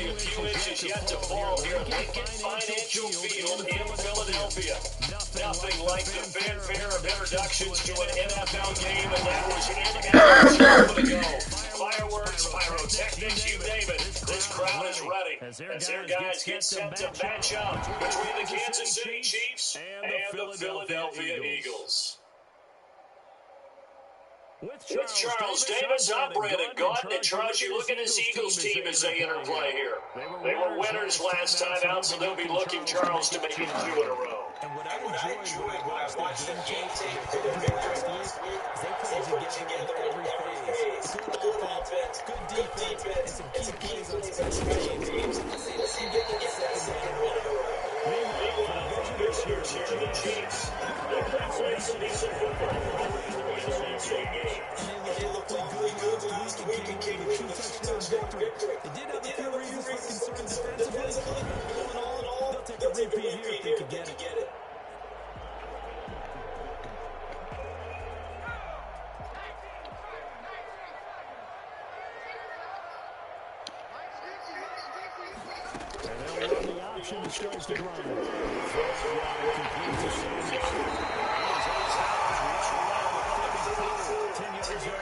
only a few inches yet to fall here at Lincoln Financial Field in Philadelphia. Nothing like the fanfare of introductions to an NFL game, and that was in a moment ago. Fireworks, pyrotechnics, you name it. This crowd is ready as their guys get set to match up between the Kansas City Chiefs and the Philadelphia Eagles. With Charles Davis, I'm Brandon Gaudin. And Charles, you look at this Eagles team as they interplay here. They were winners last time out, so they'll be looking, Charles, to make it 2 in a row. And what I enjoyed when I watched their game tape and their victory last week is they played together in every phase. Good offense, good defense, and some key plays on special teams. Let's see if they can get that second win in a row. Meanwhile, for the visitors here to the Chiefs, they played some decent football they look like good last week and came with a 2-touchdown victory. They did have a few reasons for concern defensively. All in all, they'll take a repeat here if they can get it. And they'll run the option to start the drive.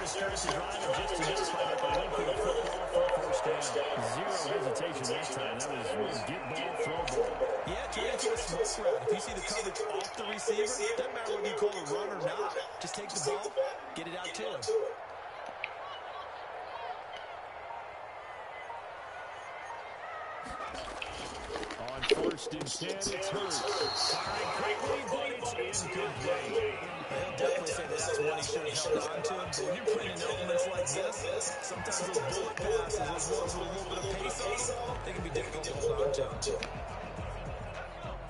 Starts the drive and just identified at the length of the football for a first down. Zero hesitation that time. That was get ball, throw ball. Yeah, to answer a smoke route. If you see the coverage off the receiver, doesn't matter whether you call a run or not. Just take the ball, get it out to him. On first and 10, it's Hurts. Firing quickly, but it's incomplete. They'll definitely say that's one he should have held on to. But when you're playing in elements like this, sometimes those bullet passes, those ones with a little bit of pace on them, they can be difficult to hold on to.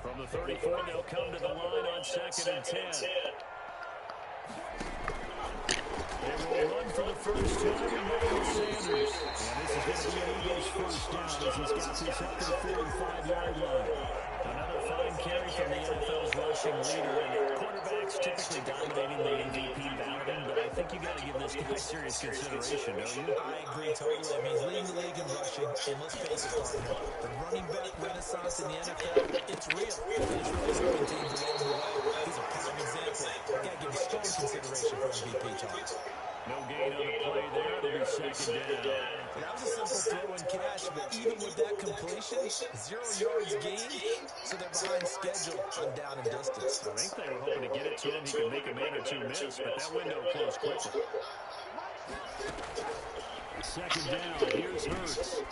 From the 34, they'll come to the line on second and 10. They will run for the first time, and Michael Sanders. And this is going to be an Eagles first down as he's got this up to the 45-yard line. Another fine carry from the NFL's rushing leader, and quarterbacks typically dominating the MVP balloting, but I think you got to give this guy serious consideration, don't you? I agree totally. I mean, he's leading the league in rushing, and let's face it, the running back renaissance in the NFL, it's real. And it's really serving teams along the way. He's a prime example. You got to give him strong consideration for MVP talk. No gain on the play there. It'll be second down. That was a simple throw and catch, but even with that completion, 0 yards gained, so they're behind schedule on down and distance. I think they were hoping to get it to him. He could make a man or two miss, but that window closed quickly. Second down. Here's Hurts.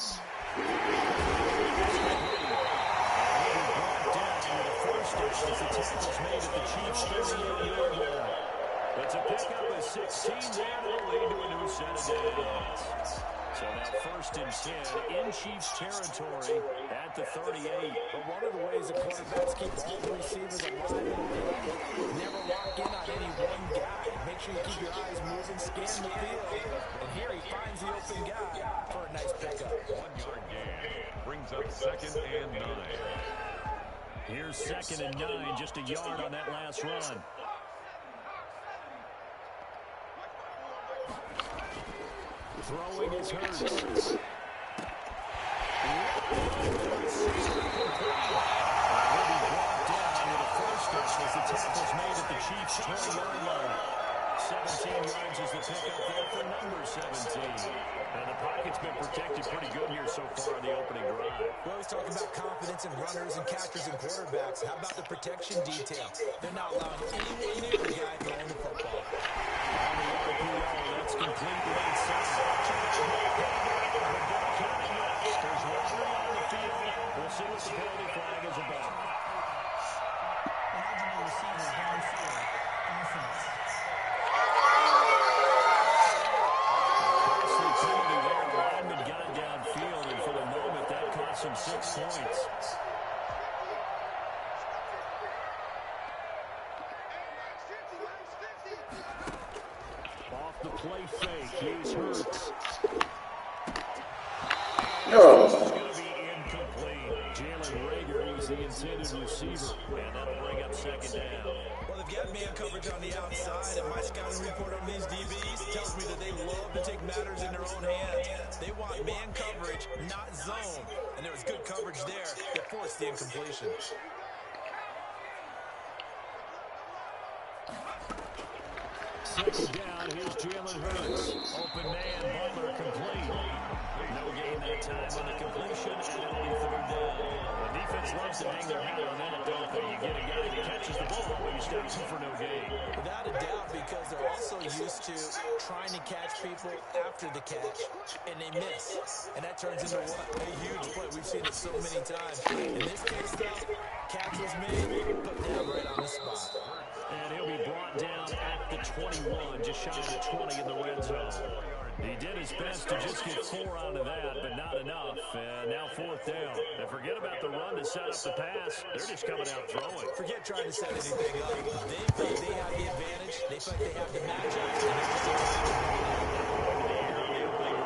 Down with a first down as the tackle's made at the Chiefs' 38-yard line. It's a pickup of 16 there that'll lead to a new set of downs. So now first and 10 in Chiefs territory at the 38. But one of the ways the quarterbacks keep all the receivers alive and play, never lock in on any one guy. Make sure you keep your eyes moving, scan the field. And here he finds the open guy for a nice pickup. 1-yard gain brings up second and 9. Here's second and 9, just a yard on that last run. Throwing is Hurts. He'll be brought down with a first down as the tackle's made at the Chiefs' 20-yard line. 17 yards is the pickup there for number 17. And the pocket's been protected pretty good here so far in the opening drive. We always talk about confidence in runners and catchers and quarterbacks. How about the protection detail? They're not allowing anyone near the guy throwing the football. On the RPO, that's complete right side. There's one on the field. We'll see what the penalty flag is about. Eligible receiver downfield. Offense. Costly penalty there. Lineman got it downfield, and for the moment, that cost him 6 points. Off the play fake, here's Hurts. This is going to be incomplete. Jalen Rager. He's the intended receiver. And that'll bring up second down. Well, they've got man coverage on the outside, and my scouting report on these DBs tells me that they love to take matters in their own hands. They want man coverage, not zone. And there was good coverage there that forced the incompletion. Second down, here's Jalen Hurts. Open man, Butler complete. No gain that time on the completion, and it'll be third down. The defense loves to hang their hat on that, don't they? You get a guy that catches the ball, but you stop him for no gain. Without a doubt, because they're also used to trying to catch people after the catch, and they miss. And that turns into what? A huge play. We've seen it so many times. In this case, though, catch was made, put down right on the spot. And he'll be brought down at the 21, just shy of the 20 in the red zone. He did his best to just get 4 out of that, but not enough. And now fourth down. And forget about the run to set up the pass. They're just coming out throwing. Forget trying to set anything up. They feel they have the advantage. They feel like they have the matchup. And they're just excited to bring it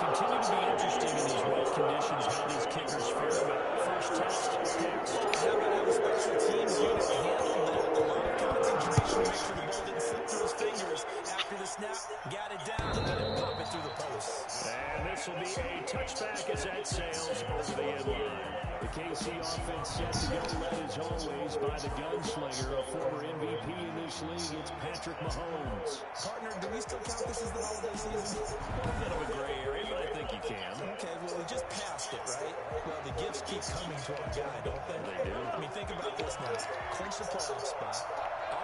Continue to be interesting in these wet conditions, how these kickers fare. But first test, next. How about how the special teams unit handled that? A lot of concentration to make sure the ball didn't slip through his fingers. After the snap, got it down, and then pop it through the post. And this will be a touchback as that sails over the end line. The KC offense set to go, led as always by the gunslinger, a former MVP in this league. It's Patrick Mahomes. Partner, do we still count this as the holiday season? A bit of a gray area, but I think you can. Okay, well, we just passed it, right? Well, the gifts keep coming to our guy, don't they? They do. I mean, think about this now. Clinch the playoff spot.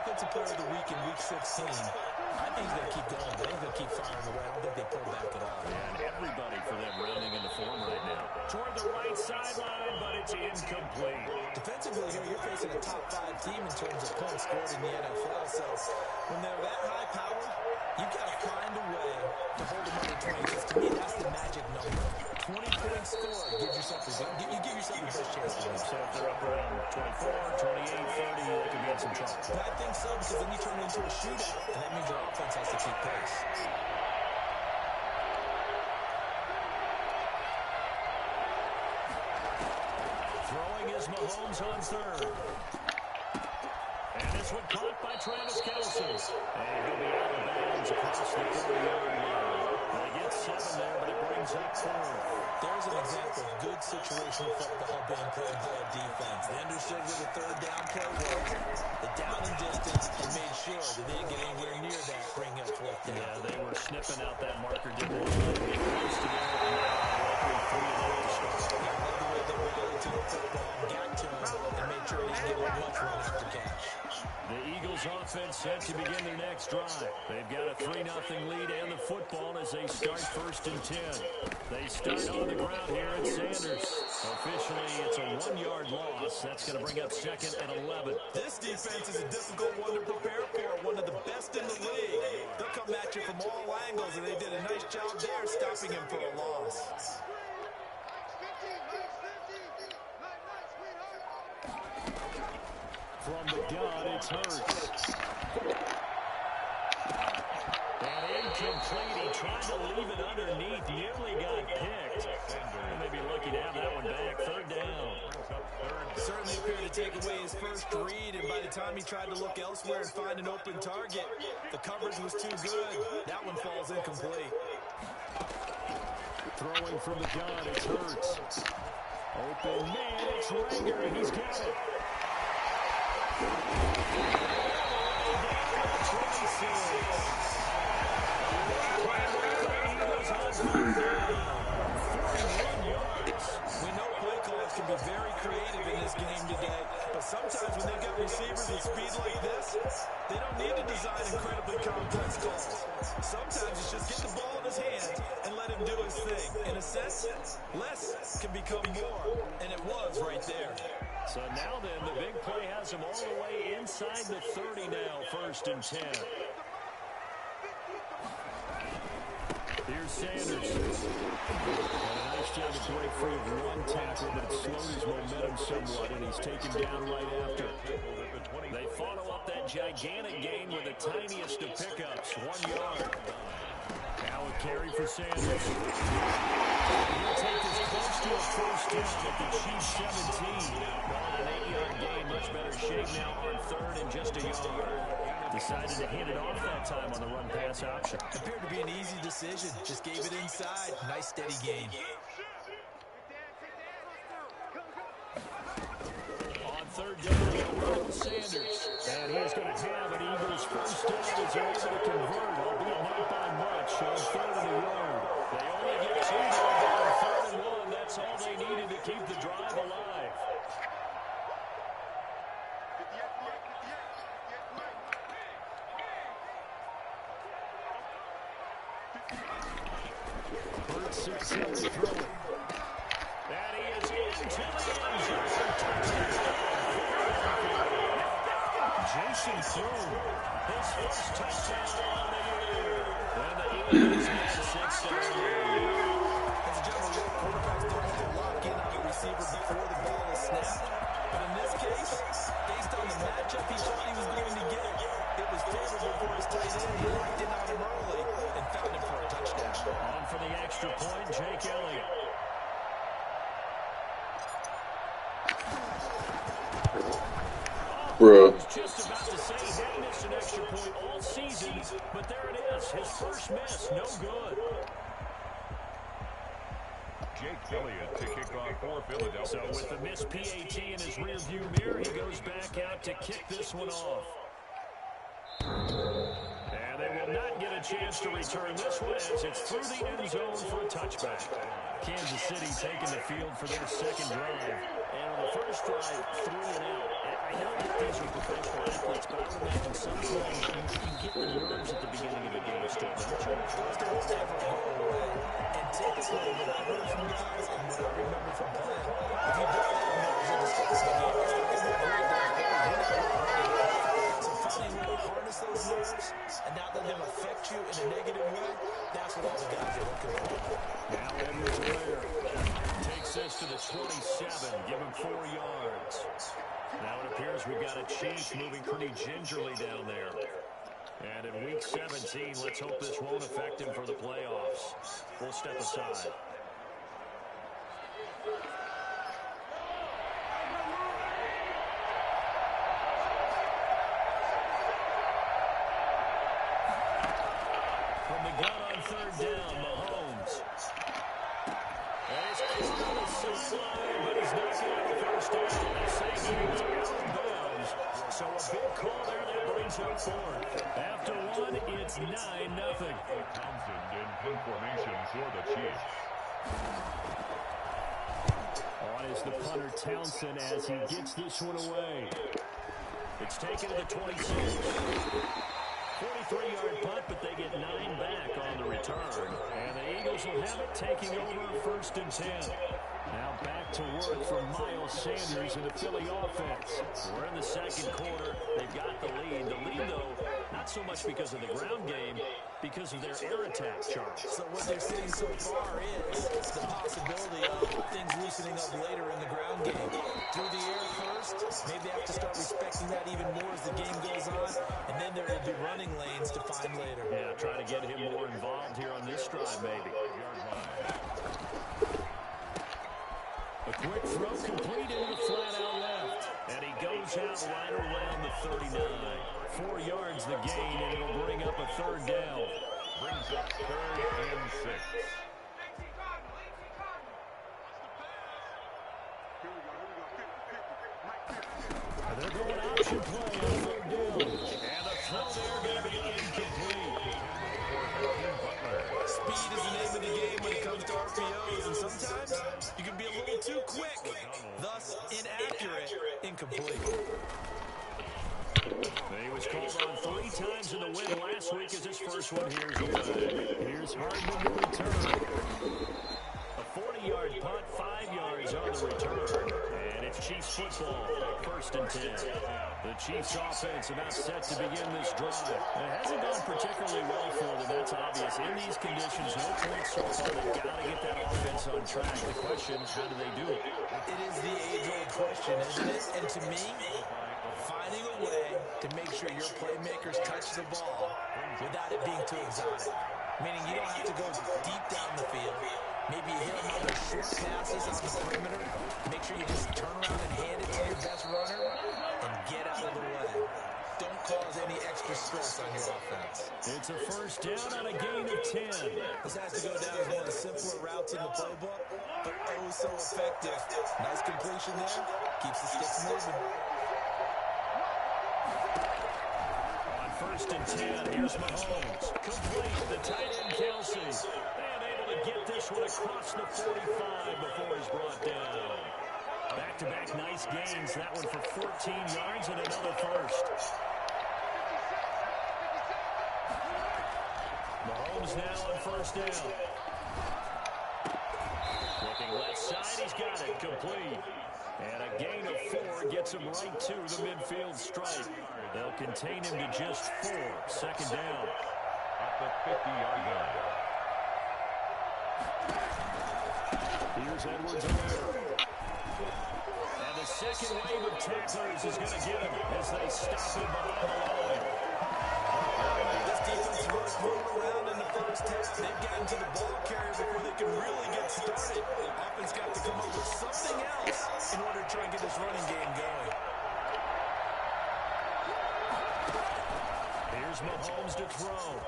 Offensive player of the week in week 16. I think they'll keep going. I think they'll keep firing away. I don't think they pull back at all. And everybody for them rounding into form right now. Toward the right sideline, but it's incomplete. Defensively here, you're facing a top 5 team in terms of points scored in the NFL. So when they're that high powered, you've got to find a way to hold them under 20. Because to me, that's the magic number. 20-point score gives yourself you give yourself the best chance to win. So if they're up around 24, 28, 30, they could be in some trouble. But I think so, because then you turn it into a shootout, and that means your offense has to keep pace. Throwing is Mahomes on third. And this one caught by Travis Kelce. And he'll be out of bounds across the 40-yard line. They get 7 there, but it brings up 4. There's an example of good situational football being played by a defense. They understood where the third down play was, the down and distance, and made sure that they didn't get anywhere near that, bringing up fourth down. Yeah, they were snipping out that marker, didn't they? They get close to there, and now likely 3 to start. I love the way they rallied to the football, got to him, and made sure he didn't give him much run after catch. The Eagles offense set to begin their next drive. They've got a 3-0 lead and the football as they start first and 10. They start on the ground here at Sanders. Officially, it's a 1-yard loss. That's going to bring up second and 11. This defense is a difficult one to prepare for, one of the best in the league. They'll come at you from all angles, and they did a nice job there stopping him for a loss. From the gun, it's Hurts. And incomplete. He tried to leave it underneath. Nearly got picked. And they'd be lucky to have that one back. Third down. Certainly appeared to take away his first read, and by the time he tried to look elsewhere and find an open target, the coverage was too good. That one falls incomplete. Throwing from the gun, it's Hurts. Open man, it's Rager, and he's got it. We know play calls can be very creative in this game today, but sometimes when they've got receivers with speed like this, they don't need to design incredibly complex calls. Sometimes it's just get the ball in his hands and let him do his thing. In a sense, less can become more, and it was right there. So now then, the big play has him all the way inside the 30 now, first and 10. Here's Sanders. And a nice job to break free of one tackle, but it slowed his momentum somewhat, and he's taken down right after. They follow up that gigantic gain with the tiniest of pickups, 1 yard. Now a carry for Sanders. He'll take this close to a first down at the Chiefs 17. An 8-yard gain, much better shape now on third and just a yard. Decided to hand it off that time on the run-pass option. Appeared to be an easy decision. Just gave it inside. Nice steady gain. On third down, Sanders. And he's going to have an Eagles first down as they're able to convert, albeit not by much, on third and a yard. They only get 2 there on third and 1. That's all they needed to keep the drive alive. Burt sets up to throw it. And he is into the end zone. Jason threw his first touchdown on the year. And the Eagles get 6 on the year. As a general rule, quarterbacks don't want to lock in on the receiver before the ball is snapped. But in this case, based on the matchup he thought he was going to get, it was favorable for his tight end. He locked in on him early and found him for a touchdown. On for the extra point, Jake Elliott. Bruh. I was just about to say he hadn't missed an extra point all season, but there it is. His first miss, no good. Jake Elliott to kick off for Philadelphia. So with the missed PAT in his rearview mirror, he goes back out to kick this one off. And they will not get a chance to return this one as it's through the end zone for a touchback. Kansas City taking the field for their second drive. And on the first drive, 3 and out. I know that these are professional athletes, but I would imagine sometimes you can get the nerves at the beginning of a game still, don't you? Those don't ever go away. And typically, what I heard from guys and what I remember from playing, if you don't have nerves at the start of the game, it's not going to be great. So finding a way to harness those nerves and not let them affect you in a negative way, that's what all the guys are looking for. Now Edwards-Helaire takes this to the 27, give him 4 yards. Now it appears we've got a Chiefs moving pretty gingerly down there. And in week 17, let's hope this won't affect him for the playoffs. We'll step aside. From the gun on third down, Mahomes. And it's caught on the sideline, but he's not going to have a first down. They say he was out of bounds. So a big call there that brings up 4. After 1, it's 9-0. Townsend in punt formation for the Chiefs. On is the punter Townsend as he gets this one away. It's taken to the 26. 43-yard punt, but they get 9 back on the return. And the Eagles will have it taking over first and 10. Now back to work for Miles Sanders and the Philly offense. We're in the second quarter. They've got the lead. The lead, though, not so much because of the ground game, because of their air attack, Charles. So what they're seeing so far is the possibility of things loosening up later in the ground game. Through the air first, maybe they have to start respecting that even more as the game goes on, and then there will be running lanes to find later. Yeah, trying to get him more involved here on this drive, maybe. A quick throw complete into the flat out left. And he goes out right around the 39. 4 yards the gain, and it'll bring up a third down. Brings up 3rd and 6. And they're going option play on third down. And the throw there going to be incomplete. Speed is the name of the game when it comes to RPOs, and sometimes you can be a little too quick, thus inaccurate, incomplete. He was called on 3 times in the win last week as his first one here's away. Here's Hardman to return. A 40-yard punt, 5 yards on the return. And it's Chiefs football, first and 10. The Chiefs offense about set to begin this drive. It hasn't gone particularly well for them, that's obvious. In these conditions, no points so far. They've got to get that offense on track. The question, how do they do it? It is the age-old question, isn't it? And to me, finding a way to make sure your playmakers touch the ball without it being too exotic. meaning you don't have to go deep down the field. Maybe you hit them on their short passes on the perimeter. Make sure you just turn around and hand it to your best runner and get out of the way. Don't cause any extra stress on your offense. It's a first down on a gain of 10. This has to go down as one of the simpler routes in the playbook, but oh so effective. Nice completion there. Keeps the sticks moving. On first and 10, here's Mahomes. Complete, the tight end Kelsey. And able to get this one across the 45 before he's brought down. Back-to-back nice gains. That one for 14 yards and another first. Mahomes now on first down. Looking left side, he's got it. Complete. And a gain of 4 gets him right to the midfield stripe. They'll contain him to just 4. Second down. At the 50-yard line. Here's Edwards-Helaire. And the second wave of tacklers is going to get him as they stop him behind the line. This defense was moving around in the first half. They've gotten to the ball carrier before they can really get started. Offense got to come up with something else in order to try and get this running game going. Here's Mahomes to throw.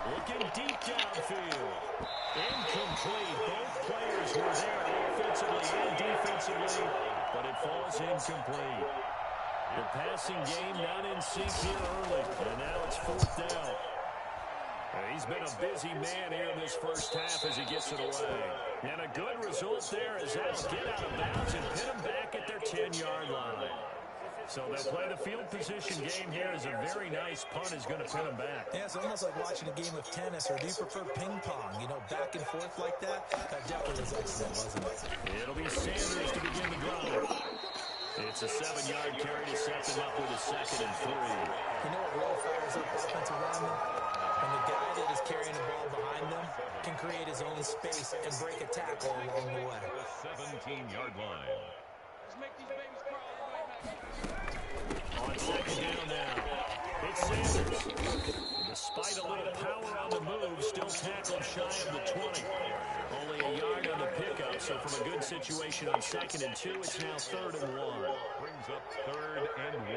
Looking deep downfield. Incomplete. Both players were there offensively and defensively, but it falls incomplete. The passing game not in sync here early, and now it's fourth down. He's been a busy man here in this first half as he gets it away. And a good result there as that'll get out of bounds and pin them back at their 10-yard line. So they'll play the field position game here as a very nice punt is going to pin them back. Yeah, it's almost like watching a game of tennis, or do you prefer ping pong? You know, back and forth like that? That definitely was excellent, wasn't it? It'll be Sanders to begin the drive. It's a 7-yard carry to set them up with a second and 3. You know what really fires up offensive linemen? When the guy that is carrying the ball behind them can create his own space and break a tackle along the way. The 17-yard line. On second down now, it's Sanders. Despite a little power on the move, still tackled shy of the 20. Only a yard on the pickup, so from a good situation on second and 2, it's now third and 1. Brings up third and 1.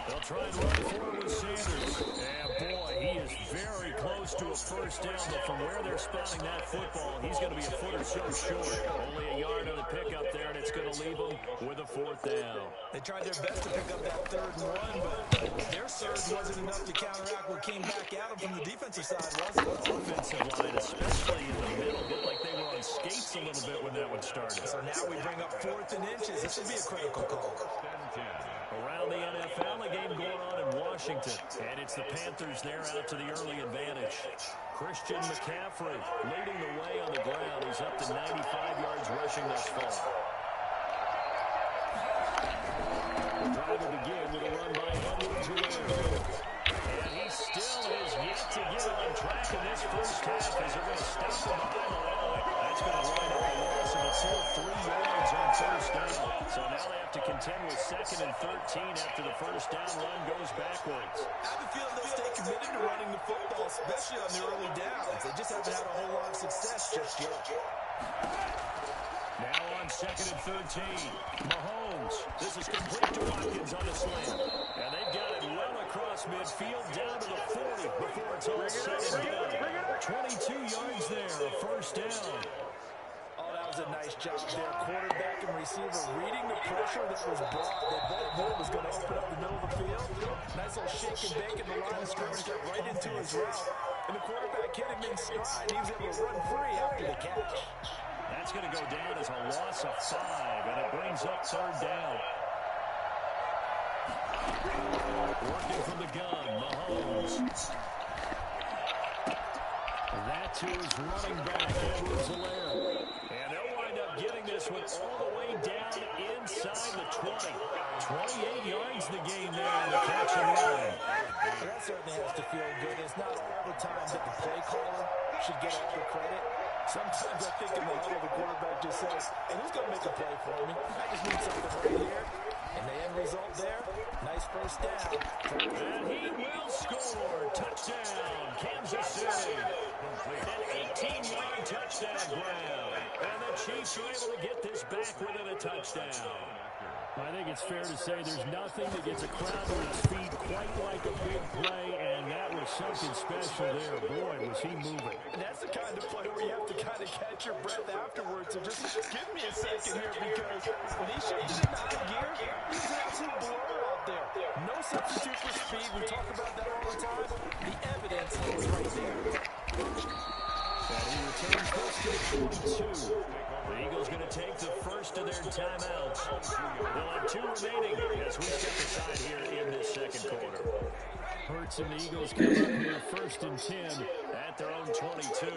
They'll try and run forward with Sanders. And boy, he is very close to a first down, but from where they're spotting that football, he's going to be a foot or so short. Only a yard on the pickup there, and it's going to leave him with a fourth down. They tried their best to pick up that third and 1, but their surge wasn't enough to counteract what came back at them from the defensive side, was it? Offensive line, especially in the middle, looked like they were on skates a little bit when that one started. So now we bring up 4th and inches. This will be a critical call. Around the NFL, a game going on in Washington. And it's the Panthers there out to the early advantage. Christian McCaffrey leading the way on the ground. He's up to 95 yards rushing thus far. The drive will begin with a run by Edwards-Helaire. And he still has yet to get on track in this first half as they're going to stop him behind the line. That's going to wind up a loss of a full 3 yards on first down. So now they have to contend with second and 13 after the first down run goes backwards. I have a feeling they'll stay committed to running the football, especially on the early downs. They just haven't had a whole lot of success just yet. Now on second and 13, Mahomes. This is complete to Watkins on the slant. And they've got it well across midfield down to the 40 before it's all said and done. 22 yards there, a first down. Oh, that was a nice job there. Quarterback and receiver reading the pressure that was brought. They both knew it was going to open up the middle of the field. Nice little shake and bake, and the line of scrimmage got right into his route. And the quarterback hit him in stride. He was able to run free after the catch. That's going to go down as a loss of 5, and it brings up third down. Working from the gun, Mahomes. That to his running back, Edwards-Helaire. And they'll wind up getting this one all the way down inside the 20. 28 yards the game there on the catch and run. That certainly has to feel good. It's not all the time that the play caller should get all the credit. Sometimes I think in the huddle, the quarterback just says, hey, who's going to make a play for me? I just need something right here. And the end result there, nice first down. And he will score. Touchdown, Kansas City. An 18-yard touchdown grab. And the Chiefs are able to get this back within a touchdown. I think it's fair to say there's nothing that gets a crowd to its feet quite like a big play, and that was something special there. Boy, was he moving. That's the kind of play where you have to kind of catch your breath afterwards. So just give me a second here, because when he shifted into high gear, he was an absolute blur out there. No substitute for speed. We talk about that all the time. The evidence is right there. And he returns this to the 42. The Eagles going to take the first of their timeouts. They'll have 2 remaining as we step aside here in this second quarter. Hurts and the Eagles come up here 1st and 10 at their own 22.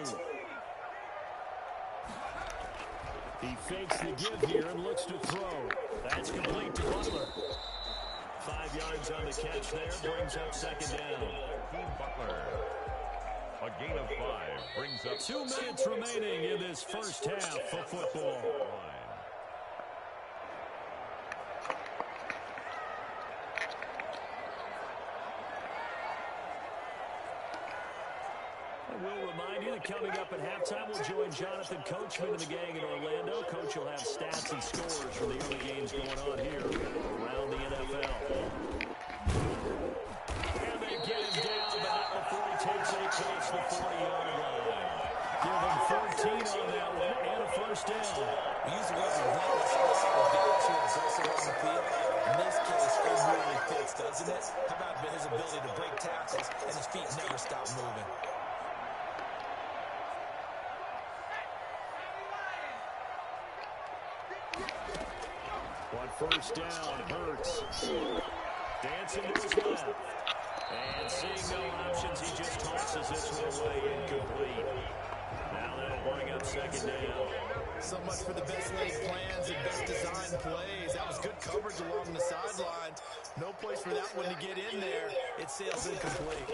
He fakes the give here and looks to throw. That's complete to Butler. 5 yards on the catch there, brings up second down. Butler. A gain of 5 brings up 2 minutes remaining in this first half of football. I will remind you that coming up at halftime, we'll join Jonathan Coachman and the gang in Orlando. Coach will have stats and scores from the early games going on here around the NFL. And they get him down, but not before he takes it across the 40-yard line. Give him 14 on that one and a first down. Use the word relentless with guys who are aggressive on the field. In this case, it really fits, doesn't it? How about his ability to break tackles and his feet never stop moving? On first down, Hurts. Dancing to his left. And seeing no options, he just tosses this one away incomplete. Now that'll bring up second down. So much for the best laid plans and best designed plays. That was good coverage along the sidelines. No place for that one to get in there. It sails incomplete.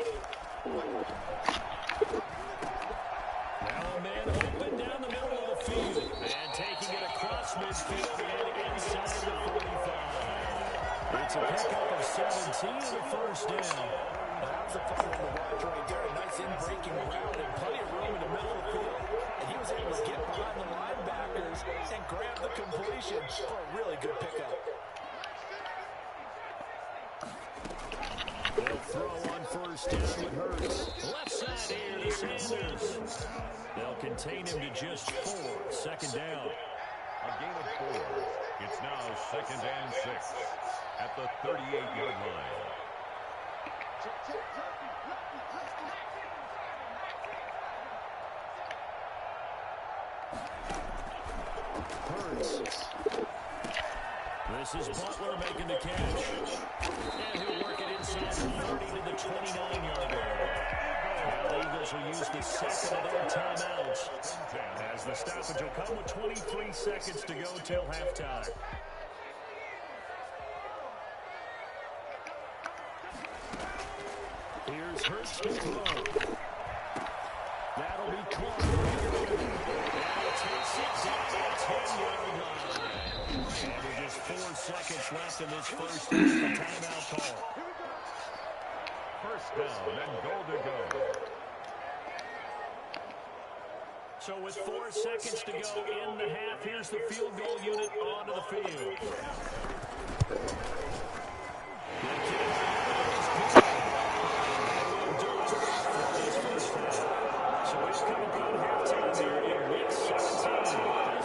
Now a man open down the middle of the field. And taking it across midfield and inside the 45. It's a pickup of 17 and a first down. That was a fun one to watch right there. A nice in-breaking route and plenty of room in the middle of the field. And he was able to get behind the linebackers and grab the completion for a really good pickup. They'll throw on first down with Hurts. Left side here to Sanders. They'll contain him to just 4. Second down. a gain of 4. It's now 2nd and 6 at the 38-yard line. Hurts. This is Butler making the catch. And he'll work it inside the 30 to the 29-yard line. Now the Eagles will use the second of their timeouts as the stoppage will come with 23 seconds to go till halftime. Here's Hurts to throw. That'll be caught. And he takes it down the 10-yard line. And with just 4 seconds left in this first half, the timeout call. First down and goal to go. So with 4 seconds to go in the half, here's the field goal unit onto the field. So it's coming down halftime here in week 17. As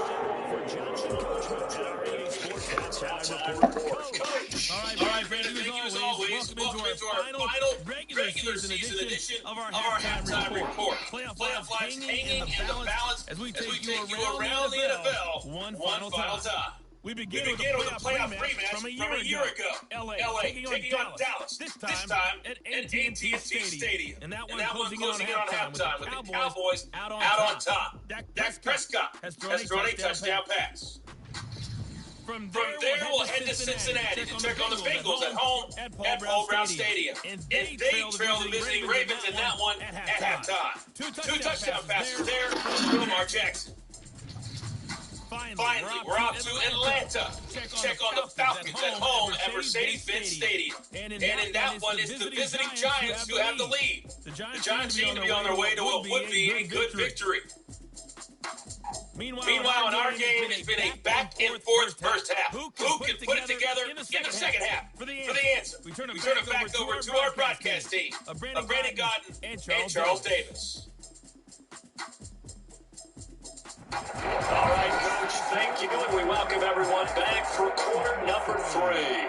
we're for Jonathan Coachman at our EA Sports Halftime Report. Coach. All right, Brandon, thank you as always. Welcome into our final regular season edition of our halftime report. Playoff lives hanging in the balance as we take you around the NFL one final time. We begin with a playoff rematch from a year ago. LA taking on Dallas. This time at AT&T Stadium. And that one closing in on halftime with the Cowboys out on top. Dak Prescott has thrown a touchdown pass. From there, we'll head to Cincinnati to check on the Bengals at home at Paul Brown Stadium. And they trail the visiting Ravens in that one at halftime. Two touchdown passes there from Lamar Jackson. Finally, we're off to Atlanta. Check on the Falcons at home at Mercedes-Benz Stadium. And in that one, it's the visiting Giants who have the lead. The Giants seem to be on their way to what would be a good victory. Meanwhile, in our game, it's been a back-and-forth first half. Who can put it together in the second half? For the answer, we turn it back over to our broadcast team of Brandon Godden and Charles Davis. All right, Coach, thank you, and we welcome everyone back for quarter number 3.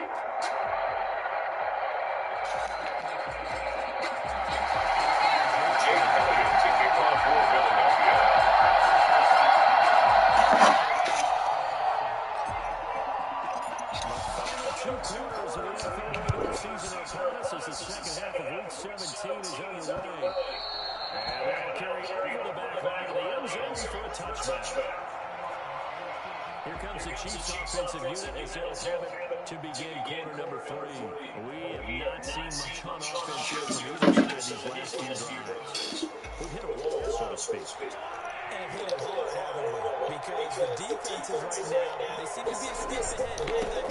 Here comes the Chiefs offensive unit as they'll have it to begin quarter number 3. We have not seen much on offense here from either side these last few drives. We've hit a wall, so to speak. And hit it hard, haven't we? Because the defenses right now, they seem to be a step ahead.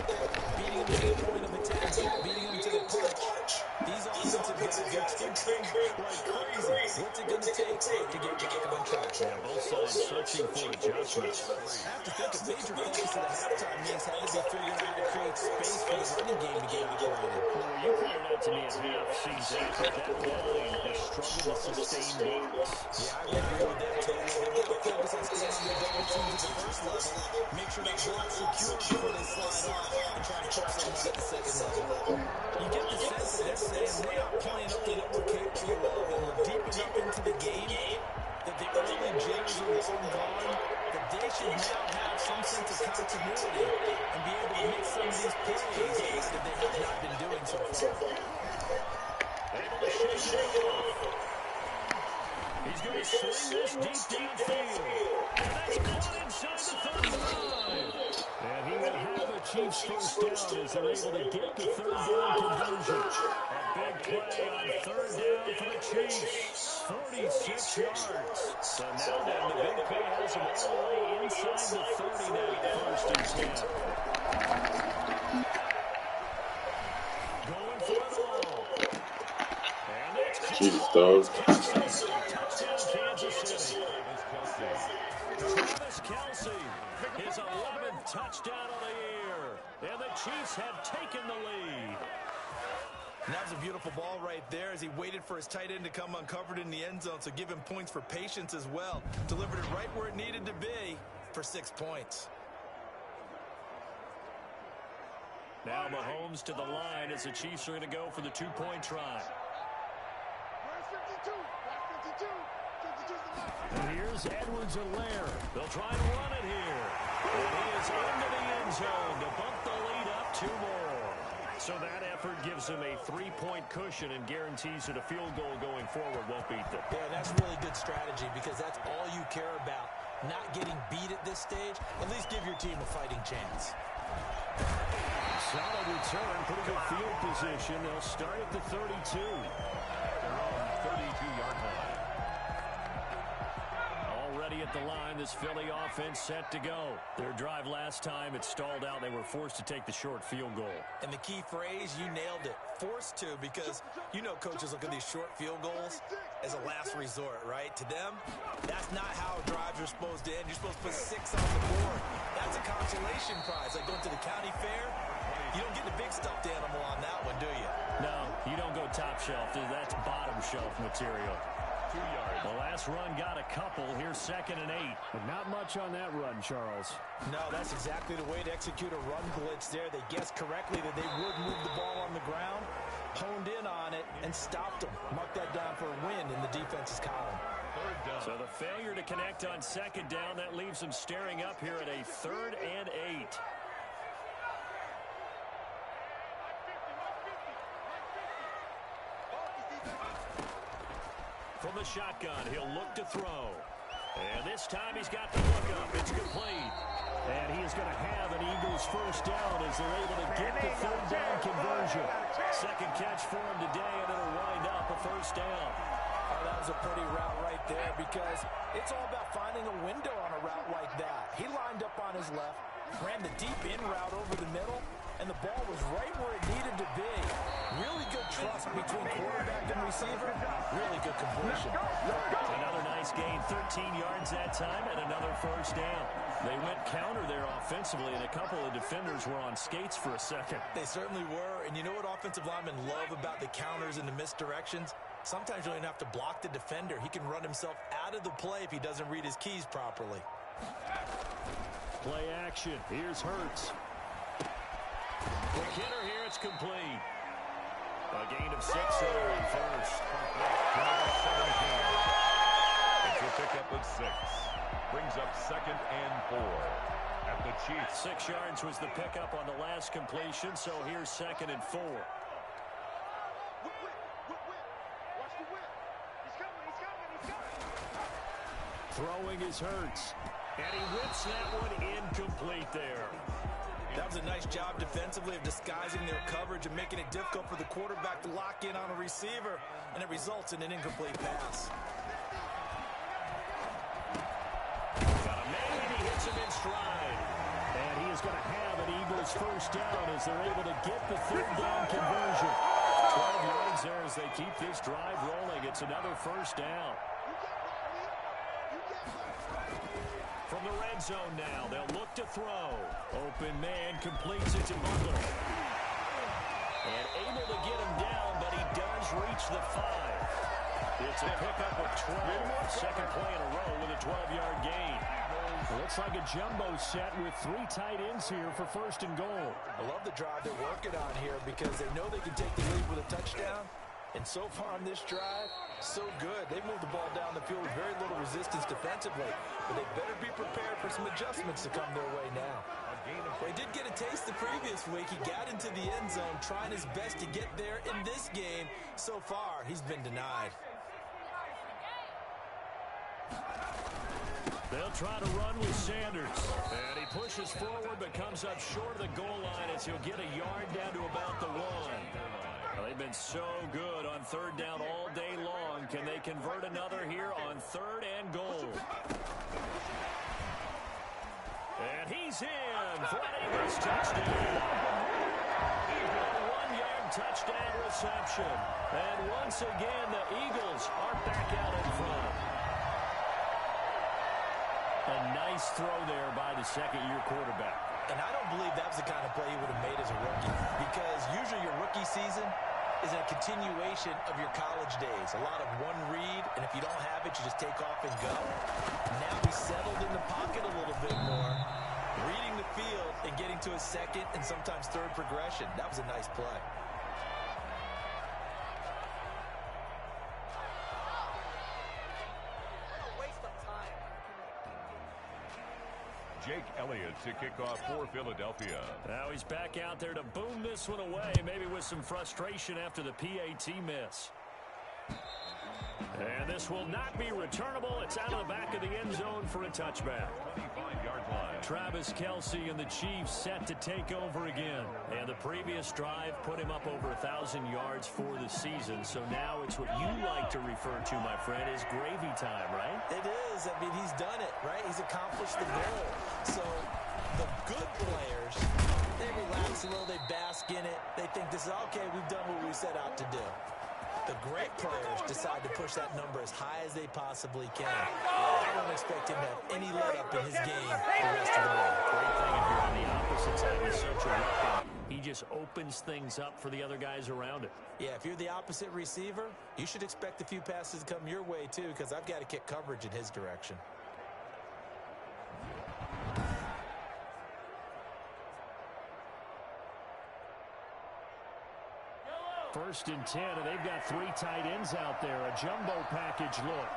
Beating them to the point of attack, beating them to the punch. These offensive guys are thinking like crazy. What's it going to take to get back on track? Yeah, both sides searching for adjustments. I have to think a major focus of the halftime means had to be figuring out how to create space for the running game to get operated. Well, you pointed out to me at half, seems that line has struggled to sustain blocks. Yeah, I agree with that too. They've got to focus on staying on the double teams at the first level, make sure that block's secure before they slide off, and try and cook someone at the second level. You get the sense that they're saying we're not playing up to what we're capable of, and we're deep enough into the game that the early jitters are long gone, that they should now have some sense of continuity and be able to make some of these plays that they have not been doing so far. Able to shake it off. He's going to swing this deep downfield. And that's caught inside the 35. And he will have a Chiefs first down as they're able to get the third down conversion. A big play on third down for the Chiefs. 46 yards. So now then, the big play has them all the way inside the 30 now. First and 10. Going for it all. And that's Jesus, dog. Travis Kelce, his 11th touchdown of the year. And the Chiefs have taken the lead. And that was a beautiful ball right there as he waited for his tight end to come uncovered in the end zone. So give him points for patience as well. Delivered it right where it needed to be for 6 points. Now Mahomes to the line as the Chiefs are going to go for the two-point try. And here's Edwards-Helaire. They'll try and run it here. And he is into the end zone to bump the lead up 2 more. So that effort gives him a 3-point cushion and guarantees that a field goal going forward won't beat them. Yeah, that's really good strategy because that's all you care about. Not getting beat at this stage. At least give your team a fighting chance. Solid return, pretty good field position. They'll start at the 32. They're on 32-yard line. Already at the line, this Philly offense set to go. Their drive last time, it stalled out. They were forced to take the short field goal. And the key phrase, you nailed it. Forced to, because you know coaches look at these short field goals as a last resort, right? To them, that's not how drives are supposed to end. You're supposed to put 6 on the board. That's a consolation prize. Like going to the county fair, you don't get the big stuffed animal on that one, do you? No, you don't go top shelf. That's bottom shelf material. 2 yards. The last run got a couple. Here's 2nd and 8. But not much on that run, Charles. No, that's exactly the way to execute a run blitz there. They guessed correctly that they would move the ball on the ground, honed in on it, and stopped them. Mark that down for a win in the defense's column. So the failure to connect on 2nd down, that leaves them staring up here at a 3rd and 8. From the shotgun, he'll look to throw. And this time he's got the look up. It's complete. And he is going to have an Eagles first down as they're able to get the 3rd down conversion. 2nd catch for him today, and it'll wind up a first down. Oh, that was was a pretty route right there because it's all about finding a window on a route like that. He lined up on his left, ran the deep in route over the middle, and the ball was right where it needed to be. Really good trust between quarterback and receiver. Really good completion. Another nice gain, 13 yards that time, and another first down. They went counter there offensively, and a couple of defenders were on skates for a second. They certainly were, and you know what offensive linemen love about the counters and the misdirections? Sometimes you don't even have to block the defender. He can run himself out of the play if he doesn't read his keys properly. Play action. Here's Hurts. Quick hitter here. It's complete. A gain of 6 there in first. It's a pickup of 6. Brings up 2nd and 4 at the Chiefs. 6 yards was the pickup on the last completion, so here's 2nd and 4. Throwing is Hurts. And he whips that one incomplete there. That was a nice job defensively of disguising their coverage and making it difficult for the quarterback to lock in on a receiver, and it results in an incomplete pass. Got a man, and he hits him in stride. And he is going to have an Eagles first down as they're able to get the third down conversion. 12 yards there as they keep this drive rolling. It's another first down. From the red zone now, they'll look to throw. Open man completes it to Bundle. And able to get him down, but he does reach the 5. It's a pickup of 12. Second play in a row with a 12-yard gain. Looks like a jumbo set with 3 tight ends here for first and goal. I love the drive they're working on here because they know they can take the lead with a touchdown. And so far on this drive, so good. They moved the ball down the field with very little resistance defensively. But they better be prepared for some adjustments to come their way now. They did get a taste the previous week. He got into the end zone trying his best to get there in this game. So far, he's been denied. They'll try to run with Sanders. And he pushes forward but comes up short of the goal line as he'll get a yard down to about the 1. Well, they've been so good on third down all day long. Can they convert another here on 3rd and goal? And he's in for an Eagles touchdown. A 1-yard touchdown reception. And once again, the Eagles are back out in front. A nice throw there by the second-year quarterback. And I don't believe that was the kind of play he would have made as a rookie, because usually your rookie season is a continuation of your college days. A lot of one read, and if you don't have it, you just take off and go. Now he's settled in the pocket a little bit more, reading the field and getting to his second and sometimes third progression. That was a nice play. Jake Elliott to kick off for Philadelphia. Now he's back out there to boom this one away, maybe with some frustration after the PAT miss. And this will not be returnable. It's out of the back of the end zone for a touchback. 25-yard line. Travis Kelce and the Chiefs set to take over again. And the previous drive put him up over 1,000 yards for the season. So now it's what you like to refer to, my friend, is gravy time, right? It is. I mean, he's done it, right? He's accomplished the goal. So the good players, they relax a little, they bask in it. They think this is, okay, we've done what we set out to do. The great players decide to push that number as high as they possibly can. I don't expect him to have any let-up in his game the rest of the way. Great thing if you're on the opposite side. He's such a weapon. He just opens things up for the other guys around it. Yeah, if you're the opposite receiver, you should expect a few passes to come your way, too, because I've got to kick coverage in his direction. First and 10, and they've got 3 tight ends out there. A jumbo package look.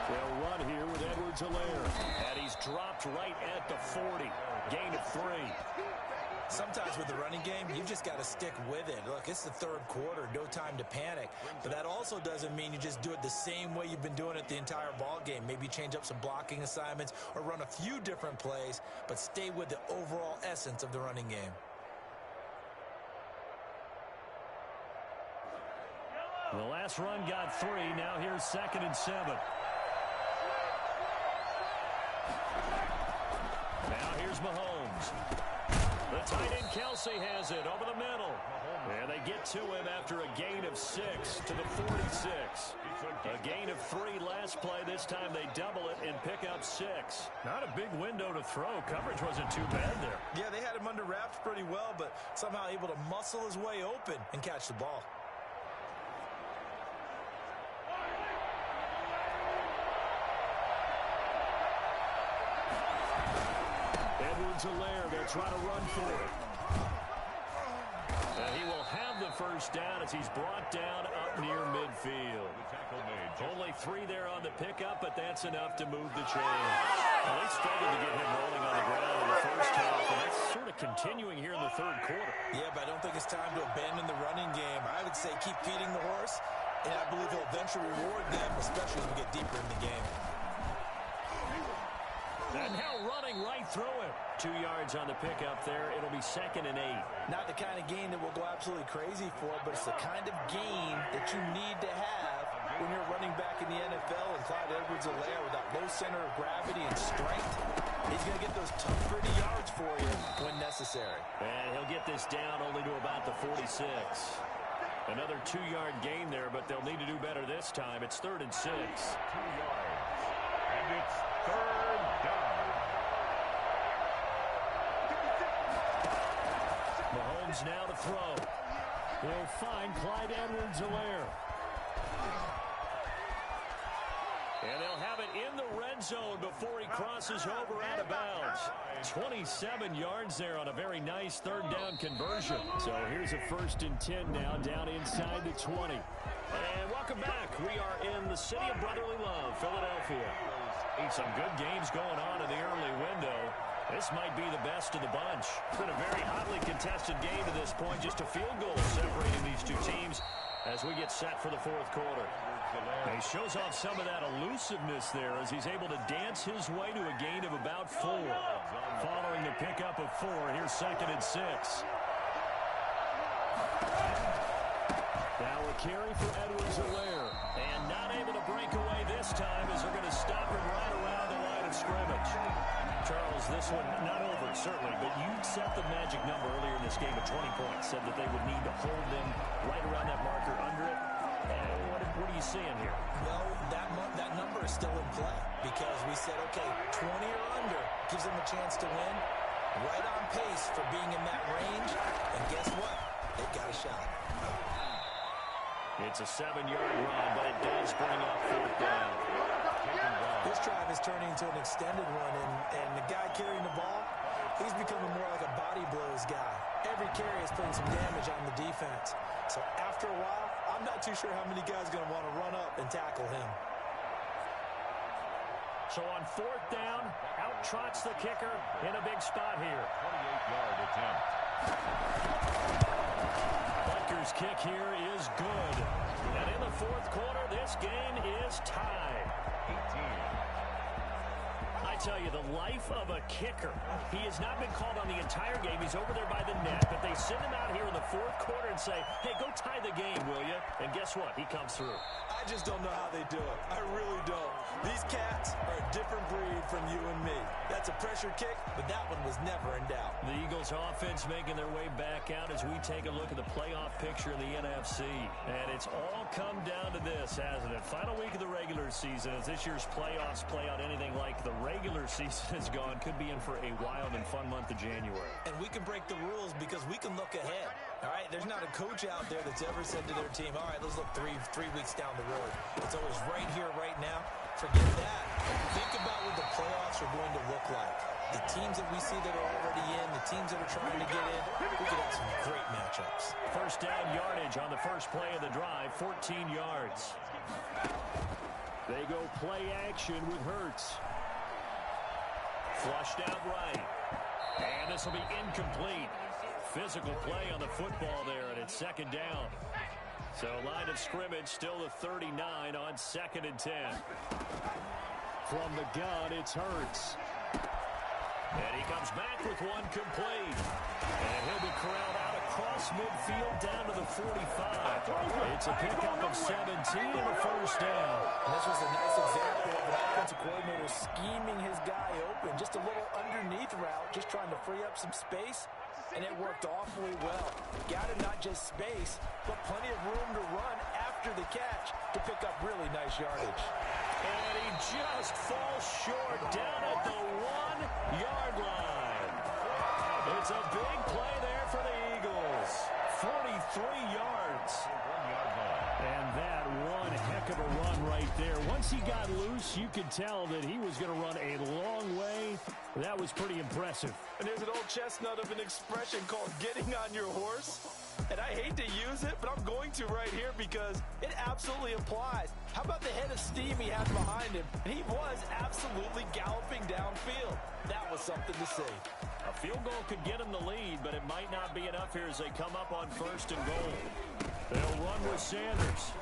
They'll run here with Edwards-Helaire. And he's dropped right at the 40. Gain of 3. Sometimes with the running game, you've just got to stick with it. Look, it's the third quarter, no time to panic. But that also doesn't mean you just do it the same way you've been doing it the entire ball game. Maybe change up some blocking assignments or run a few different plays, but stay with the overall essence of the running game. The last run got 3. Now here's 2nd and 7. Now here's Mahomes. The tight end Kelsey has it over the middle. And they get to him after a gain of 6 to the 46. A gain of 3 last play. This time they double it and pick up 6. Not a big window to throw. Coverage wasn't too bad there. Yeah, they had him under wraps pretty well, but somehow able to muscle his way open and catch the ball. Edwards-Helaire, they'll try to run for it. And he will have the first down as he's brought down up near midfield. Only 3 there on the pickup, but that's enough to move the chains. Well, they struggled to get him rolling on the ground in the first half, and that's sort of continuing here in the third quarter. Yeah, but I don't think it's time to abandon the running game. I would say keep feeding the horse, and I believe he'll eventually reward them, especially as we get deeper in the game. And now running right through him. 2 yards on the pickup there. It'll be 2nd and 8. Not the kind of gain that we'll go absolutely crazy for, but it's the kind of gain that you need to have when you're running back in the NFL. And Clyde Edwards-Helaire with that low center of gravity and strength, he's going to get those tough, gritty yards for you when necessary. And he'll get this down only to about the 46. Another 2-yard gain there, but they'll need to do better this time. It's 3rd and 6. 2 yards. And it's 3rd down. Mahomes now to throw. He'll find Clyde Edwards-Helaire. And they'll have it in the red zone before he crosses over out of bounds. 27 yards there on a very nice 3rd down conversion. So here's a 1st and 10 now down inside the 20. And welcome back. We are in the city of brotherly love, Philadelphia. Some good games going on in the early window. This might be the best of the bunch. It's been a very hotly contested game to this point. Just a field goal separating these two teams as we get set for the 4th quarter. And he shows off some of that elusiveness there as he's able to dance his way to a gain of about 4. Following the pickup of 4, here's 2nd and 6. Now a carry for Edwards-Helaire. And not able to break away this time as they're going to stop him right around the line of scrimmage. Charles, this one not over, certainly, but you set the magic number earlier in this game at 20 points. Said that they would need to hold them right around that marker under it. And what are you seeing here? Well, that number is still in play because we said, okay, 20 or under gives them a chance to win. Right on pace for being in that range. And guess what? They've got a shot. It's a 7-yard run, but it does bring up 4th down. This drive is turning into an extended one, and the guy carrying the ball, he's becoming more like a body blows guy. Every carry is putting some damage on the defense. So after a while, I'm not too sure how many guys are going to want to run up and tackle him. So on 4th down, out trots the kicker in a big spot here. 28-yard attempt. Butker's kick here is good. And in the 4th quarter, this game is tied. 18. I tell you, the life of a kicker. He has not been called on the entire game. He's over there by the net, but they send him out here in the 4th quarter and say, hey, go tie the game, will you? And guess what? He comes through. I just don't know how they do it. I really don't. These cats are a different breed from you and me. That's a pressure kick, but that one was never in doubt. The Eagles offense making their way back out as we take a look at the playoff picture in the NFC. And it's all come down to this, hasn't it? Final week of the regular season. As this year's playoffs play out anything like the regular season has gone, could be in for a wild and fun month of January. And we can break the rules because we can look ahead. All right, there's not a coach out there that's ever said to their team, all right, let's look three weeks down the road. It's always right here, right now. Forget that. Think about what the playoffs are going to look like. The teams that we see that are already in, the teams that are trying to get in, we could have some great matchups. 1st down yardage on the first play of the drive, 14 yards. They go play action with Hurts. Flushed out right. And this will be incomplete. Physical play on the football there, and it's 2nd down. So line of scrimmage still the 39 on 2nd and 10. From the gun, it's Hurts. And he comes back with one complete. And he'll be corralled out across midfield down to the 45. It's a pickup of 17 and a first down. And this was a nice example of an offensive coordinator scheming his guy open. Just a little underneath route, just trying to free up some space. And it worked awfully well. Got him not just space, but plenty of room to run after the catch to pick up really nice yardage. And he just falls short down at the 1-yard line. It's a big play there for the Eagles. 43 yards. And that one heck of a run right there. Once he got loose, you could tell that he was going to run a long way. That was pretty impressive. And there's an old chestnut of an expression called getting on your horse. And I hate to use it, but I'm going to right here because it absolutely applies. How about the head of steam he has behind him? He was absolutely galloping downfield. That was something to see. A field goal could get him the lead, but it might not be enough here as they come up on 1st and goal. They'll run with Sanders.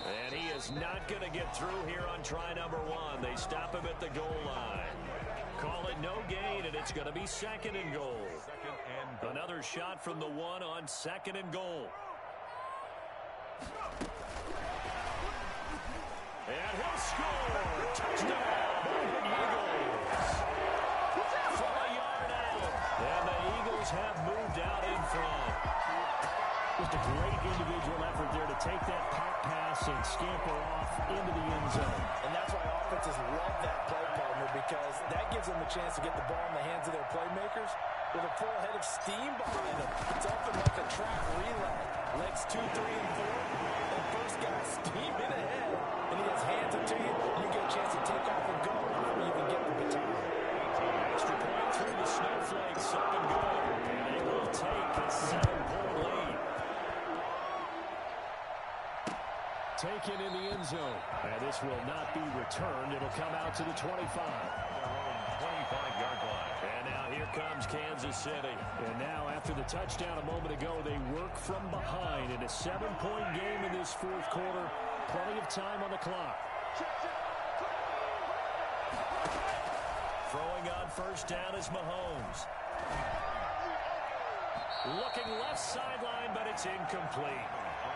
And he is not going to get through here on try number 1. They stop him at the goal line. Call it no gain, and it's going to be 2nd and goal. Another shot from the 1 on 2nd and goal. And he'll score. Touchdown, Eagles. From a yard out. And the Eagles have moved out in front. Just a great individual effort there to take that pop pass and scamper off into the end zone. And that's why offenses love that play, partner, because that gives them a chance to get the ball in the hands of their playmakers with a full head of steam behind them. It's often like a track relay. Legs 2, 3, and 4. That first guy steaming ahead, and he has hands it to you, and you get a chance to take off and go before you even get the baton. Extra point through the snowflakes, up and good. And they will take a 7-point lead. Taken in the end zone. And this will not be returned. It'll come out to the 25. 25-yard line. And now here comes Kansas City. And now after the touchdown a moment ago, they work from behind in a 7-point game in this 4th quarter. Plenty of time on the clock. Throwing on 1st down is Mahomes. Looking left sideline, but it's incomplete.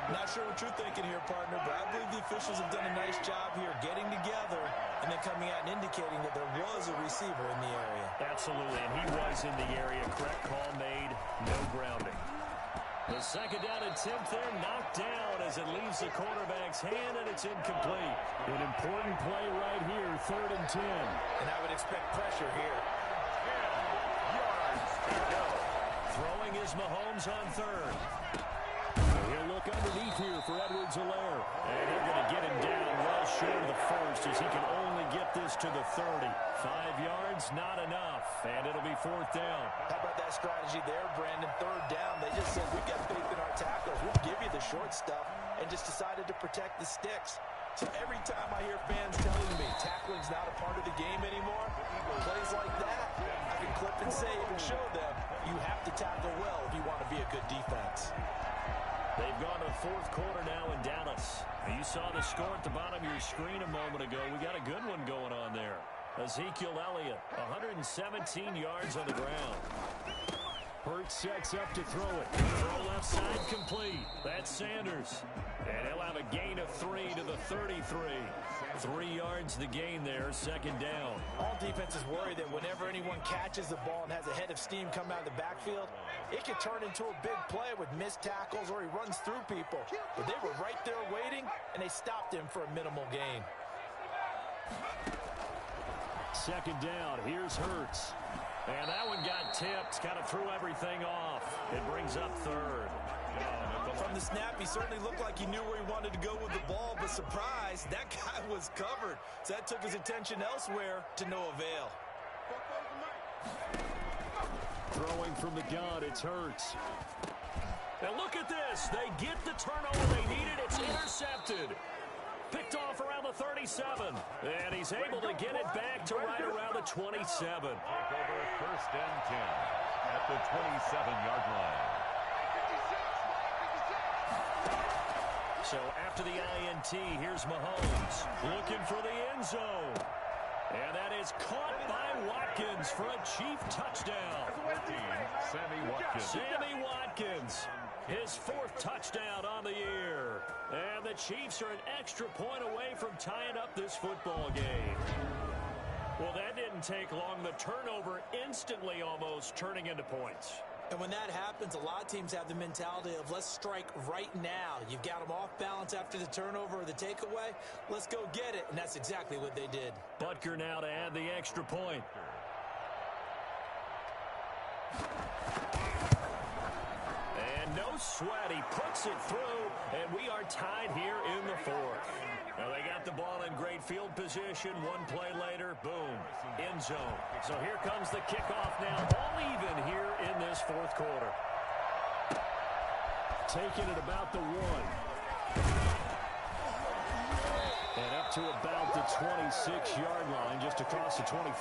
Not sure what you're thinking here, partner, but I believe the officials have done a nice job here getting together and then coming out and indicating that there was a receiver in the area. Absolutely, and he was in the area. Correct call made, no grounding. The 2nd down and 10th there, knocked down as it leaves the quarterback's hand, and it's incomplete. An important play right here, 3rd and 10. And I would expect pressure here. 10 yards to go. Throwing is Mahomes on 3rd. He'll look underneath here for Edwards-Helaire. And they're going to get him down well short of the 1st as he can only get this to the 30. 5 yards, not enough. And it'll be 4th down. How about that strategy there, Brandon? 3rd down. They just said, we've got faith in our tackles. We'll give you the short stuff, and just decided to protect the sticks. So every time I hear fans telling me tackling's not a part of the game anymore, plays like that, I can clip and save and show them you have to tackle well if you want to be a good defense. They've gone to the 4th quarter now in Dallas. You saw the score at the bottom of your screen a moment ago. We got a good one going on there. Ezekiel Elliott, 117 yards on the ground. Hurts sets up to throw it. Throw left side complete. That's Sanders. And he'll have a gain of 3 to the 33. 3 yards the gain there, 2nd down. All defenses worry that whenever anyone catches the ball and has a head of steam come out of the backfield, it can turn into a big play with missed tackles or he runs through people. But they were right there waiting, and they stopped him for a minimal gain. 2nd down, here's Hurts. And that one got tipped, kind of threw everything off. It brings up 3rd. From the snap, he certainly looked like he knew where he wanted to go with the ball, but surprise, that guy was covered. So that took his attention elsewhere to no avail. Throwing from the gun, it's Hurts. Now look at this. They get the turnover they needed. It's intercepted. Picked off around the 37. And he's able to get it back to right around the 27. Take over 1st and 10 at the 27-yard line. So after the INT, here's Mahomes looking for the end zone. And that is caught by Watkins for a Chief touchdown. 14, Sammy Watkins. Sammy Watkins, his 4th touchdown on the year. And the Chiefs are an extra point away from tying up this football game. Well, that didn't take long. The turnover instantly almost turning into points. And when that happens, a lot of teams have the mentality of let's strike right now. You've got them off balance after the turnover or the takeaway. Let's go get it. And that's exactly what they did. Butker now to add the extra point. And no sweat. He puts it through, and we are tied here in the 4th. Now they got the ball in great field position. One play later, boom, end zone. So here comes the kickoff now, all even here in this 4th quarter. Taking it about the 1. And up to about the 26-yard line, just across the 25.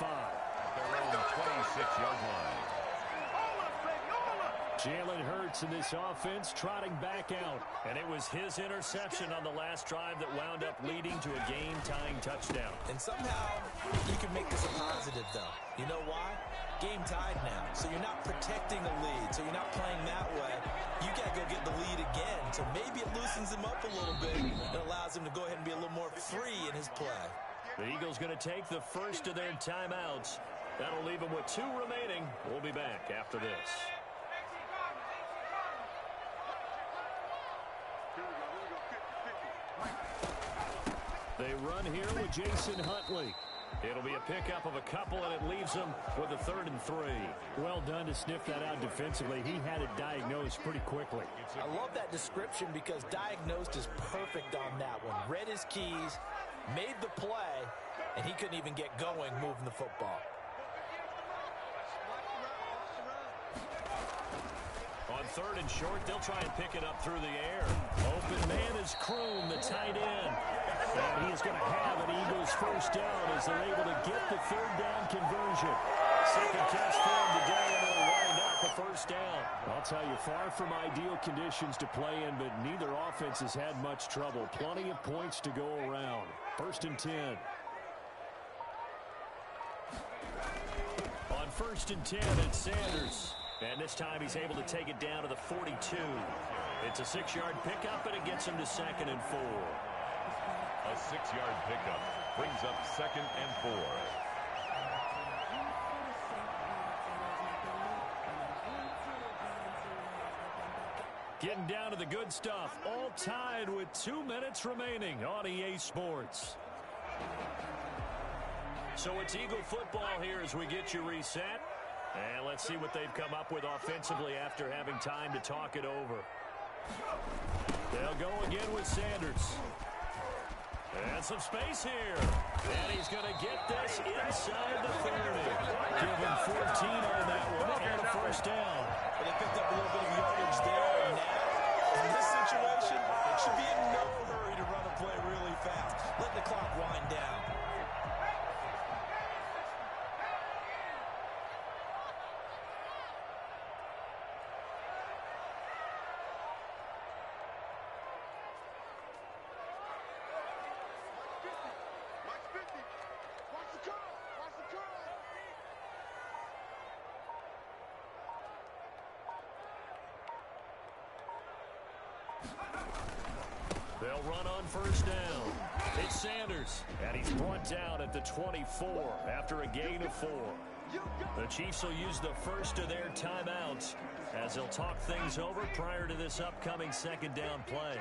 Their own 26-yard line. Jalen Hurts in this offense trotting back out. And it was his interception on the last drive that wound up leading to a game-tying touchdown. And somehow you can make this a positive, though. You know why? Game tied now. So you're not protecting a lead. So you're not playing that way. You got to go get the lead again. So maybe it loosens him up a little bit. It allows him to go ahead and be a little more free in his play. The Eagles going to take the first of their timeouts. That'll leave them with 2 remaining. We'll be back after this. They run here with Jason Huntley. It'll be a pickup of a couple, and it leaves them with a 3rd and 3. Well done to sniff that out defensively. He had it diagnosed pretty quickly. I love that description because diagnosed is perfect on that one. Read his keys, made the play, and he couldn't even get going moving the football. On 3rd and short, they'll try and pick it up through the air. Open man is Kroon, the tight end. And he is going to have an Eagles first down as they're able to get the 3rd down conversion. Second catch for him today, and they'll wind up a first down. I'll tell you, far from ideal conditions to play in, but neither offense has had much trouble. Plenty of points to go around. 1st and 10. On 1st and 10, it's Sanders. And this time he's able to take it down to the 42. It's a 6-yard pickup, and it gets him to 2nd and 4. A 6-yard pickup brings up 2nd and 4. Getting down to the good stuff. All tied with 2 minutes remaining on EA Sports. So it's Eagle football here as we get you reset. And let's see what they've come up with offensively after having time to talk it over. They'll go again with Sanders. And some space here. And he's going to get this inside the 30. Give him 14 on that one and a first down. Well, they picked up a little bit of yardage there. And now, in this situation, it should be in no hurry to run a play really fast. Let the clock wind down. They'll run on first down. It's Sanders, and he's brought down at the 24 after a gain of 4. The Chiefs will use the first of their timeouts as they'll talk things over prior to this upcoming 2nd down play.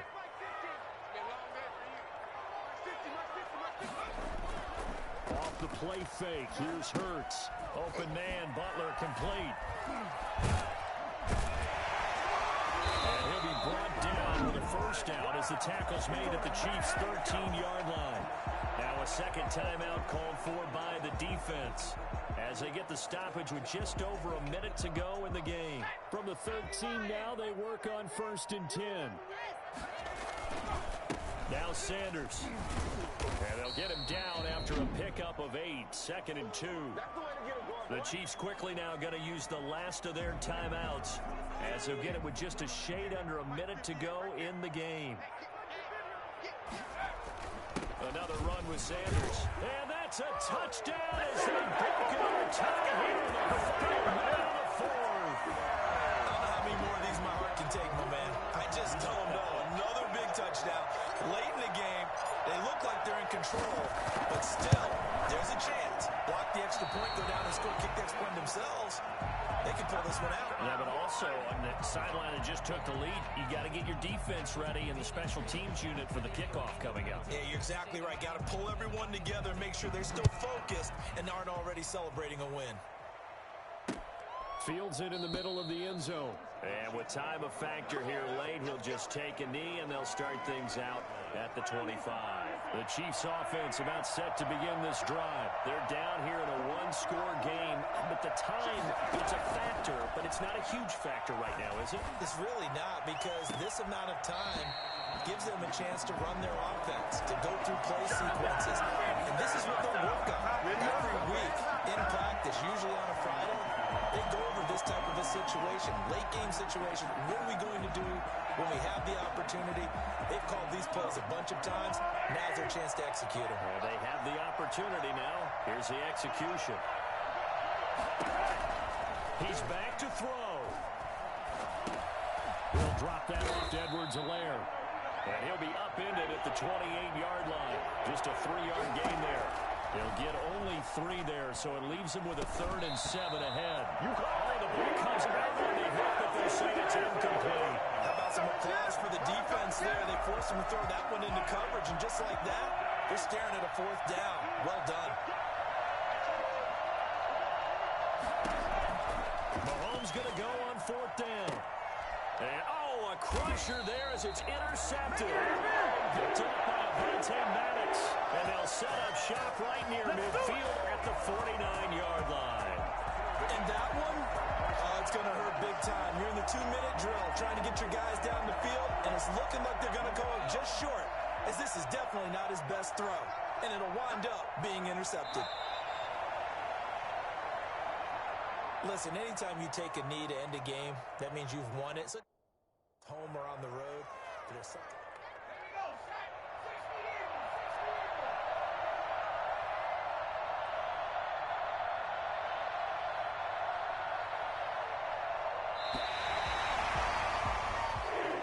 Off the play fake, here's Hurts. Open man, Butler complete. And he'll be brought down with a first down as the tackle's made at the Chiefs' 13-yard line. Now a 2nd timeout called for by the defense as they get the stoppage with just over a minute to go in the game. From the 13 now, they work on 1st and 10. Now Sanders. And they'll get him down after a pickup of 8, 2nd and 2. The Chiefs quickly now going to use the last of their timeouts as they'll get it with just a shade under a minute to go in the game. Another run with Sanders. And that's It's a touchdown as they break it on time here in the final minute of the fourth. I don't know how many more of these my heart can take, my man. I just don't know. Another big touchdown. Late in the game, they look like they're in control, but still, there's a chance. Block the extra point, go down and score, kick the extra point themselves. They can pull this one out. Yeah, but also on the sideline that just took the lead, you got to get your defense ready and the special teams unit for the kickoff coming up. Yeah, you're exactly right. Got to pull everyone together and make sure they're still focused and aren't already celebrating a win. Fields it in the middle of the end zone. And with time a factor here late, he'll just take a knee, and they'll start things out at the 25. The Chiefs offense about set to begin this drive. They're down here in a one-score game, but the time, it's a factor, but it's not a huge factor right now, is it? It's really not, because this amount of time gives them a chance to run their offense, to go through play sequences. And this is what they'll work on every week in practice, usually on a Friday. They go over this type of a situation, late game situation. What are we going to do when we have the opportunity? They've called these plays a bunch of times. Now's their chance to execute them. Well, they have the opportunity now. Here's the execution. He's back to throw. He'll drop that off to Edwards-Helaire. And he'll be upended at the 28-yard line. Just a 3-yard gain there. They'll get only 3 there, so it leaves them with a 3rd and 7 ahead. The ball comes around on the hit, but they're saying it's incomplete. How about some applause for the defense there? They forced him to throw that one into coverage, and just like that, they're staring at a 4th down. Well done. Mahomes going to go on 4th down. And, a crusher there as it's intercepted. Picked up by Avonte Maddox. And they'll set up shop right near midfield at the 49-yard line. And that one, it's going to hurt big time. You're in the 2-minute drill trying to get your guys down the field, and it's looking like they're going to go up just short, as this is definitely not his best throw. And it'll wind up being intercepted. Listen, anytime you take a knee to end a game, that means you've won it. So home or on the road, there's something.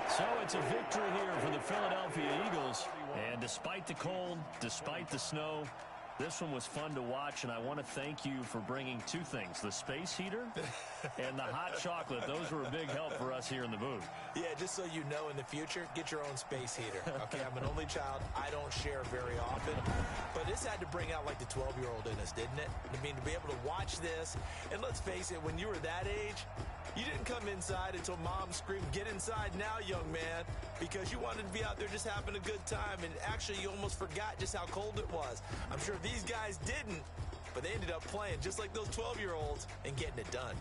So it's a victory here for the Philadelphia Eagles. And despite the cold, despite the snow, this one was fun to watch, and I want to thank you for bringing 2 things, the space heater and the hot chocolate. Those were a big help for us here in the booth. Yeah, just so you know, in the future, get your own space heater. Okay, I'm an only child. I don't share very often. But this had to bring out, like, the 12-year-old in us, didn't it? I mean, to be able to watch this, and let's face it, when you were that age, you didn't come inside until Mom screamed, "Get inside now, young man," because you wanted to be out there just having a good time, and actually you almost forgot just how cold it was. I'm sure these guys didn't, but they ended up playing just like those 12-year-olds and getting it done.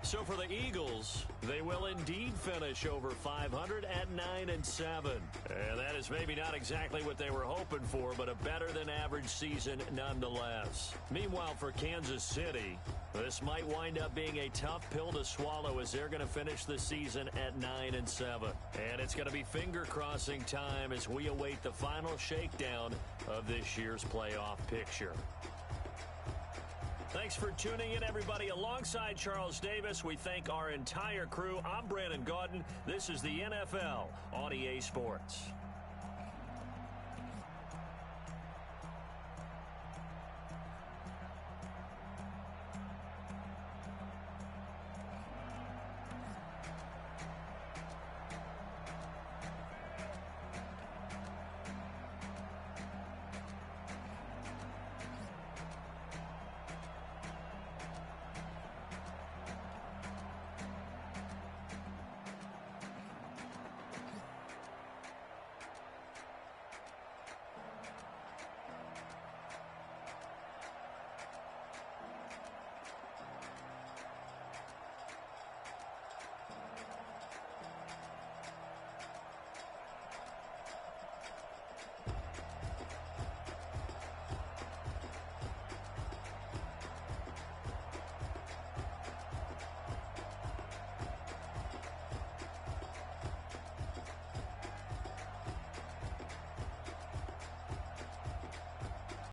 So for the Eagles, they will indeed finish over 500 at 9-7. And that is maybe not exactly what they were hoping for, but a better than average season nonetheless. Meanwhile, for Kansas City, this might wind up being a tough pill to swallow as they're going to finish the season at 9-7. And it's going to be finger-crossing time as we await the final shakedown of this year's playoff picture. Thanks for tuning in, everybody. Alongside Charles Davis, we thank our entire crew. I'm Brandon Gaudin. This is the NFL on EA Sports.